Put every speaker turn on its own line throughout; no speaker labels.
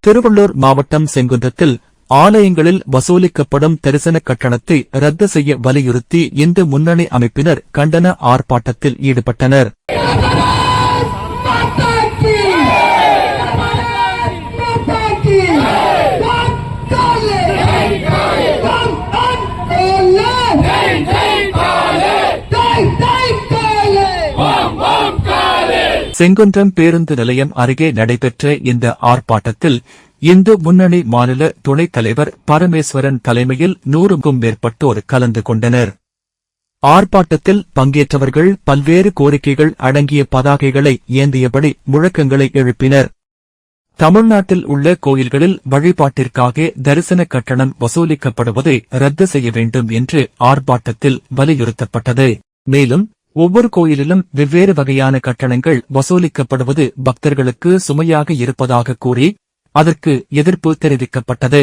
திருவள்ளூர் மாவட்டம் செங்குன்றத்தில் ஆலயங்களில் வசூலிக்கப்படும் தரிசன கட்டணத்தை ரத்து செய்ய வலியுறுத்தி இந்து முன்னணி அமைப்பினர் கண்டன ஆர்ப்பாட்டத்தில் ஈடுபட்டனர். செங்குன்றம் பேருந்து நிலையம் அருகே நடைபெற்ற இந்த ஆர்ப்பாட்டத்தில் இந்து முன்னணி மாநில துணைத் தலைவர் பரமேஸ்வரன் தலைமையில் 100க்கும் மேற்பட்டோர் கலந்து கொண்டனர். ஆர்ப்பாட்டத்தில் பங்கேற்றவர்கள் பல்வேறு கோரிக்கைகள் அடங்கிய பதாகைகளை ஏந்தியபடி முழக்கங்களை எழுப்பினர். தமிழ்நாட்டில் உள்ள கோயில்களில் வழிபாட்டிற்காக தரிசன கட்டணம் வசூலிக்கப்படுவதை ரத்து செய்ய வேண்டும் என்று ஆர்ப்பாட்டத்தில் வலியுறுத்தப்பட்டது. மேலும் ஒவ்வொரு கோயிலிலும் வெவ்வேறு வகையான கட்டணங்கள் வசூலிக்கப்படுவது பக்தர்களுக்கு சுமையாக இருப்பதாக கூறி அதற்கு எதிர்ப்பு தெரிவிக்கப்பட்டது.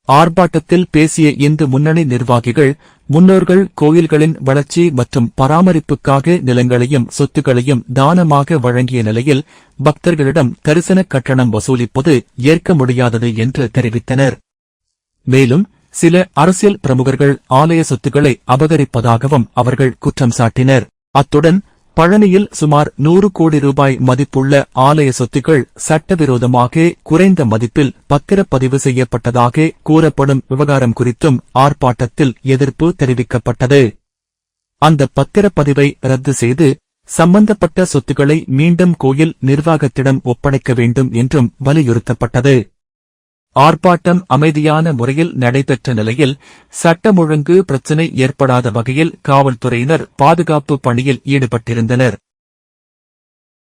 ஆர்ப்பாட்டத்தில் பேசிய இந்து முன்னணி நிர்வாகிகள், முன்னோர்கள் கோயில்களின் வளர்ச்சி மற்றும் பராமரிப்புக்காக நிலங்களையும் சொத்துக்களையும் தானமாக வழங்கிய நிலையில் பக்தர்களிடம் தரிசன கட்டணம் வசூலிப்பது ஏற்க முடியாதது என்று தெரிவித்தனர். மேலும் சில அரசியல் பிரமுகர்கள் ஆலய சொத்துக்களை அபகரிப்பதாகவும் அவர்கள் குற்றம் சாட்டினர். அத்துடன் பழனியில் சுமார் 100 கோடி ரூபாய் மதிப்புள்ள ஆலய சொத்துக்கள் சட்டவிரோதமாக குறைந்த மதிப்பில் பத்திரப்பதிவு செய்யப்பட்டதாக கூறப்படும் விவகாரம் குறித்தும் ஆர்ப்பாட்டத்தில் எதிர்ப்பு தெரிவிக்கப்பட்டது. அந்த பத்திரப்பதிவை ரத்து செய்து சம்பந்தப்பட்ட சொத்துக்களை மீண்டும் கோயில் நிர்வாகத்திடம் ஒப்படைக்க வேண்டும் என்றும் வலியுறுத்தப்பட்டது. ஆர்ப்பாட்டம் அமைதியான முறையில் நடைபெற்ற நிலையில் சட்டம் ஒழுங்கு பிரச்சினை ஏற்படாத வகையில் காவல்துறையினர் பாதுகாப்பு பணியில் ஈடுபட்டிருந்தனர்.